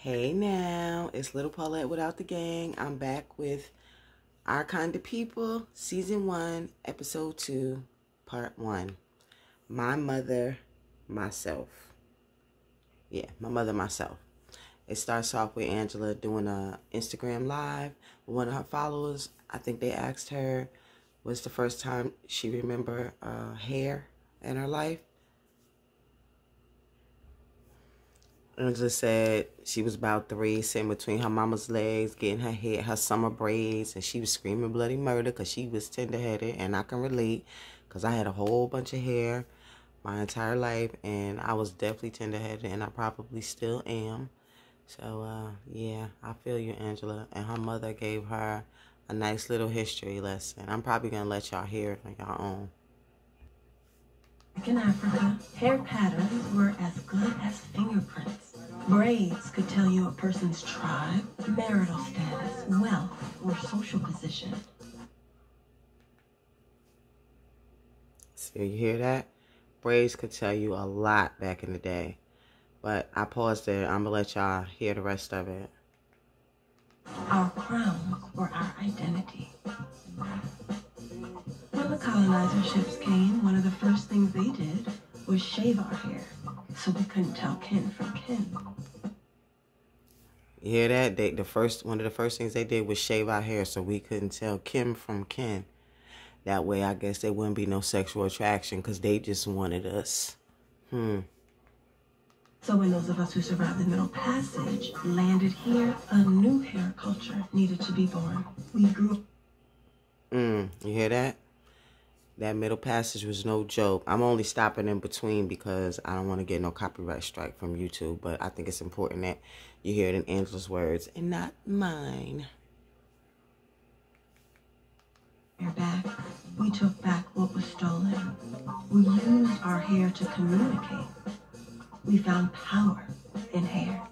Hey now, it's Little Paulette without the gang. I'm back with Our Kind of People, Season 1, Episode 2, Part 1. My Mother, Myself. Yeah, My Mother, Myself. It starts off with Angela doing a Instagram Live with one of her followers. I think they asked her, was the first time she remembered hair in her life. Angela said she was about 3, sitting between her mama's legs, getting her hair, her summer braids, and she was screaming bloody murder because she was tender-headed, and I can relate because I had a whole bunch of hair my entire life, and I was definitely tender-headed, and I probably still am. So, yeah, I feel you, Angela. And her mother gave her a nice little history lesson. I'm probably going to let y'all hear it on your own. In Africa, hair patterns were as good as fingerprints. Braids could tell you a person's tribe, marital status, wealth, or social position. So you hear that? Braids could tell you a lot back in the day. But I paused there. I'm going to let y'all hear the rest of it. Our crowns were our identity. When the colonizer ships came, one of the first things they did was shave our hair, so we couldn't tell kin from kin. You hear that? One of the first things they did was shave our hair so we couldn't tell kin from kin. That way, I guess there wouldn't be no sexual attraction because they just wanted us. So when those of us who survived the Middle Passage landed here, a new hair culture needed to be born. We grew. You hear that? That Middle Passage was no joke. I'm only stopping in between because I don't want to get no copyright strike from YouTube, but I think it's important that you hear it in Angela's words and not mine. Back, we took back what was stolen. We used our hair to communicate. We found power in hair.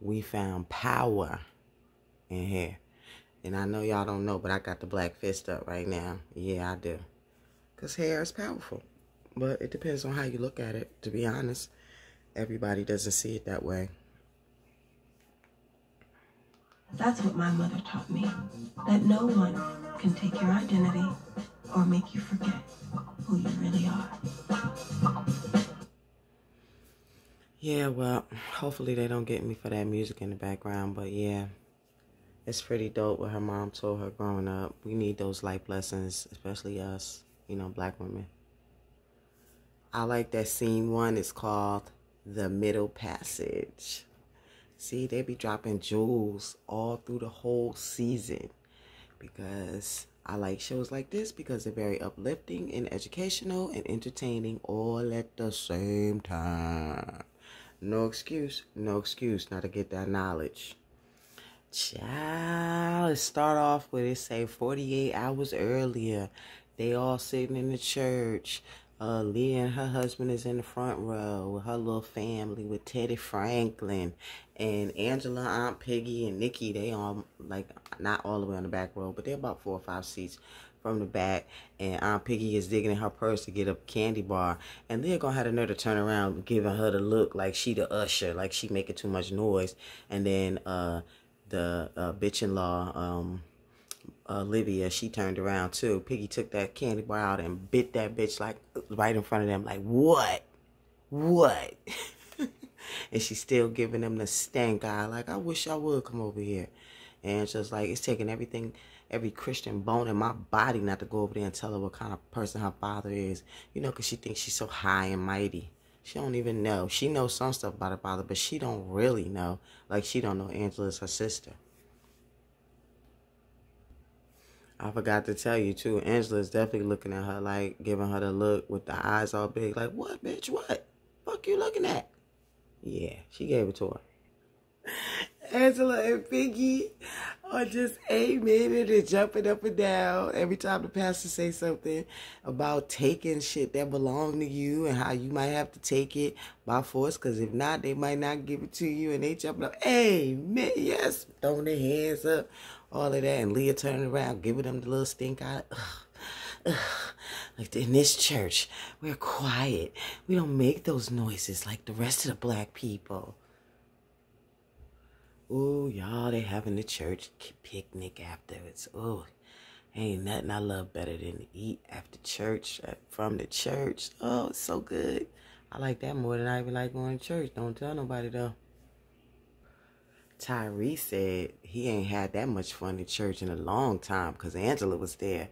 We found power in hair. And I know y'all don't know, but I got the black fist up right now. Yeah, I do. Because hair is powerful. But it depends on how you look at it, to be honest. Everybody doesn't see it that way. That's what my mother taught me. That no one can take your identity or make you forget who you really are. Yeah, well, hopefully they don't get me for that music in the background. But yeah, it's pretty dope what her mom told her growing up. We need those life lessons, especially us, black women. I like that scene 1. It's called The Middle Passage. See, they be dropping jewels all through the whole season because I like shows like this because they're very uplifting and educational and entertaining all at the same time. No excuse not to get that knowledge. Child, let's start off with it say 48 hours earlier. They all sitting in the church. Leah and her husband is in the front row with her little family with Teddy Franklin and Angela, Aunt Peggy, and Nikki. They all, not all the way on the back row, but they're about 4 or 5 seats from the back. And Aunt Peggy is digging in her purse to get a candy bar. And Leah gonna have the nerve to turn around, giving her the look like she the usher, like she making too much noise. And then the bitch-in-law, Olivia, she turned around too. Piggy took that candy bar out and bit that bitch like right in front of them, like, what? And she's still giving them the stank eye, like, I wish I would come over here. And just like, it's taking every Christian bone in my body not to go over there and tell her what kind of person her father is, because she thinks she's so high and mighty. She don't even know. She knows some stuff about her father, but she don't really know. Like, she don't know Angela's her sister. I forgot to tell you, too, Angela's definitely looking at her, like, giving her the look with the eyes all big. Like, what, bitch, what? Fuck you looking at? Yeah, she gave it to her. Angela and Piggy are just aiming and jumping up and down every time the pastor says something about taking shit that belong to you and how you might have to take it by force, because if not, they might not give it to you, and they jumping up, amen, yes, throwing their hands up, all of that, and Leah turning around, giving them the little stink eye. ugh, like in this church, we're quiet. We don't make those noises like the rest of the black people. Ooh, y'all, they having the church picnic afterwards. Ooh, ain't nothing I love better than to eat after church, from the church. Oh, it's so good. I like that more than I even like going to church. Don't tell nobody, though. Tyree said he ain't had that much fun in church in a long time because Angela was there.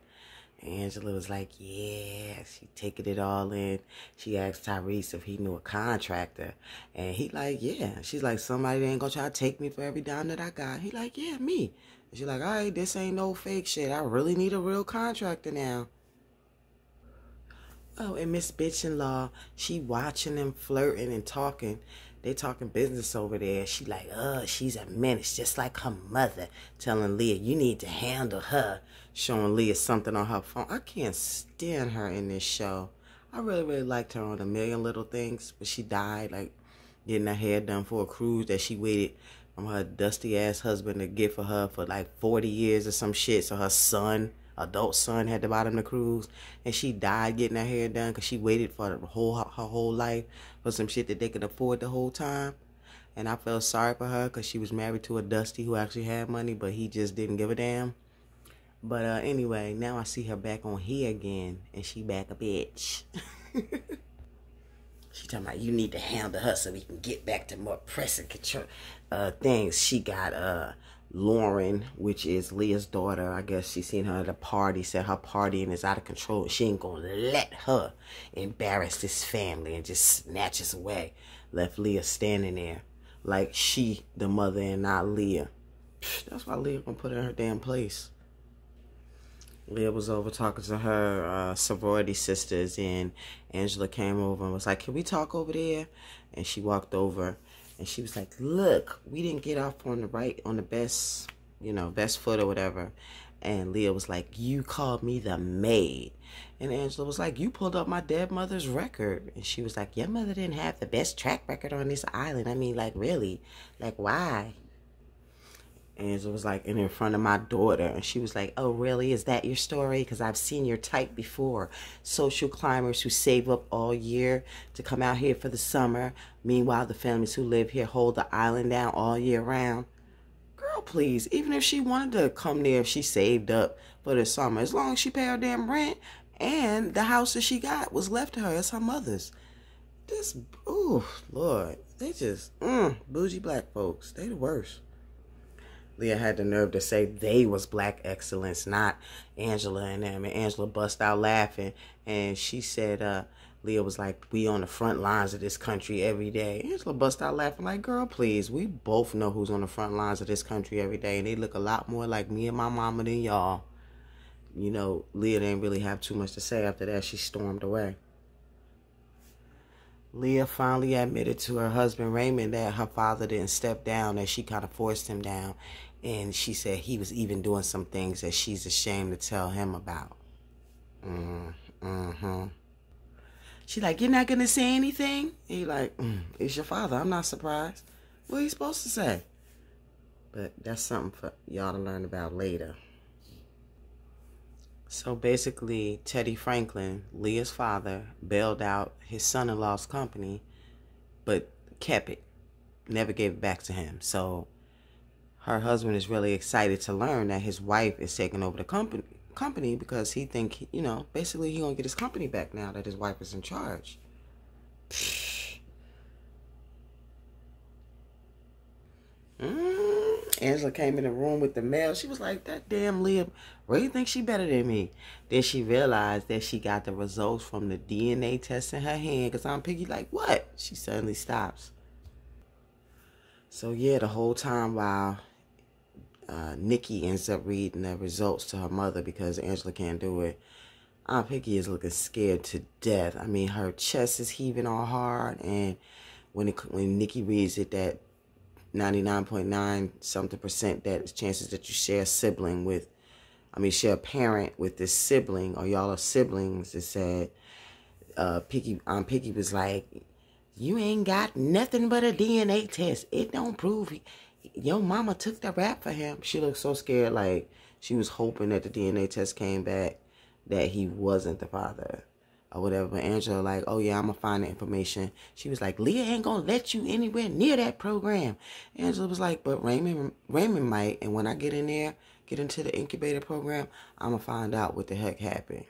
Angela was like, yeah, she taking it all in. She asked Tyrese if he knew a contractor. And he like, yeah. She's like, somebody ain't gonna try to take me for every dime that I got. He like, yeah, me. And she's like, all right, this ain't no fake shit. I really need a real contractor now. Oh, and Miss Bitch-in-Law, she watching them flirting and talking. They talking business over there. She like, she's a menace, just like her mother. Telling Leah, you need to handle her. Showing Leah something on her phone. I can't stand her in this show. I really, really liked her on A Million Little Things. But she died, like, getting her hair done for a cruise that she waited from her dusty-ass husband to get for her for like 40 years or some shit. So her son, adult son, had to buy them the cruise. And she died getting her hair done because she waited for her whole life for some shit that they could afford the whole time. And I felt sorry for her because she was married to a Dusty who actually had money, but he just didn't give a damn. But anyway, now I see her back on here again, and she back a bitch. She talking about you need to handle her so we can get back to more pressing control things. She got Lauren, which is Leah's daughter. I guess she seen her at a party, said her partying is out of control. She ain't gonna let her embarrass this family and just snatch us away. Left Leah standing there like she the mother and not Leah. That's why Leah gonna put her in her damn place. Leah was over talking to her sorority sisters, and Angela came over and was like, can we talk over there? And she walked over, and she was like, look, we didn't get off on the best, best foot or whatever. And Leah was like, you called me the maid. And Angela was like, you pulled up my dead mother's record. And she was like, your mother didn't have the best track record on this island. I mean, like, really? Like, why? Angela was like, in front of my daughter. And she was like, oh, really? Is that your story? Because I've seen your type before. Social climbers who save up all year to come out here for the summer. Meanwhile, the families who live here hold the island down all year round. Girl, please. Even if she wanted to come there, if she saved up for the summer, as long as she paid her damn rent and the house that she got was left to her as her mother's. This, ooh, Lord. They just, bougie black folks. They the worst. Leah had the nerve to say they was black excellence, not Angela and them. And Angela bust out laughing. And she said, Leah was like, we on the front lines of this country every day. Angela bust out laughing like, girl, please. We both know who's on the front lines of this country every day. And they look a lot more like me and my mama than y'all. Leah didn't really have too much to say after that. She stormed away. Leah finally admitted to her husband Raymond that her father didn't step down, that she kind of forced him down. And she said he was even doing some things that she's ashamed to tell him about. She like, you're not going to say anything? And he like, it's your father. I'm not surprised. What are you supposed to say? But that's something for y'all to learn about later. So basically, Teddy Franklin, Leah's father, bailed out his son-in-law's company, but kept it. Never gave it back to him. So her husband is really excited to learn that his wife is taking over the company because he think, basically he gonna get his company back now that his wife is in charge. Angela came in the room with the mail. She was like, that damn Leah really thinks she better than me. Then she realized that she got the results from the DNA test in her hand. Because Aunt Piggy like, what? She suddenly stops. So yeah, the whole time while Nikki ends up reading the results to her mother because Angela can't do it, Aunt Piggy is looking scared to death. I mean, her chest is heaving all hard. And when Nikki reads it, that 99.9 something percent that chances that you share a parent with this sibling, or y'all are siblings, it said Aunt Piggy was like, you ain't got nothing but a DNA test. It don't prove your mama took the rap for him. She looked so scared, like she was hoping that the DNA test came back that he wasn't the father or whatever. But Angela like, oh yeah, I'm gonna find the information. She was like, Leah ain't gonna let you anywhere near that program. Angela was like, but Raymond might, and when I get in there, get into the incubator program, I'm gonna find out what the heck happened.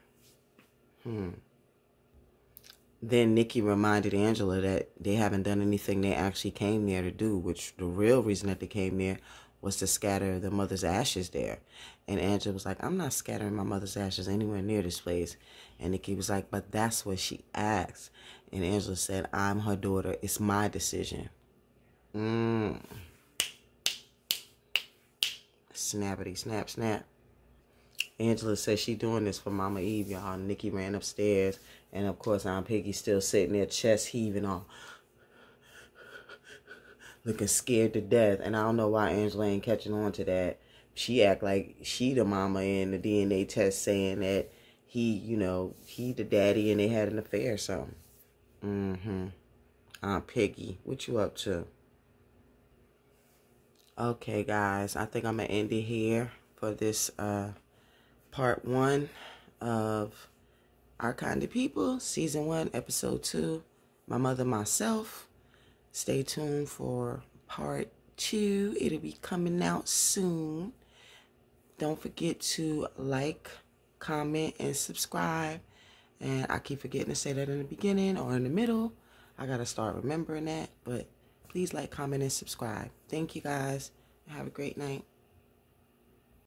Then Nikki reminded Angela that they haven't done anything they actually came there to do, which the real reason that they came there was to scatter the mother's ashes there. And Angela was like, I'm not scattering my mother's ashes anywhere near this place. And Nikki was like, but that's what she asked. And Angela said, I'm her daughter. It's my decision. Snappity, snap, snap. Angela says she doing this for Mama Eve, y'all. Nikki ran upstairs. And, of course, Aunt Piggy's still sitting there, chest heaving all, looking scared to death. And I don't know why Angela ain't catching on to that. She act like she the mama in the DNA test saying that he, he the daddy and they had an affair or something. Aunt Piggy, what you up to? Okay, guys. I think I'm going to end it here for this part 1 of Our Kind of People, Season 1, Episode 2, My Mother, Myself. Stay tuned for part 2. It'll be coming out soon. Don't forget to like, comment, and subscribe. And I keep forgetting to say that in the beginning or in the middle. I got to start remembering that. But please like, comment, and subscribe. Thank you, guys. Have a great night.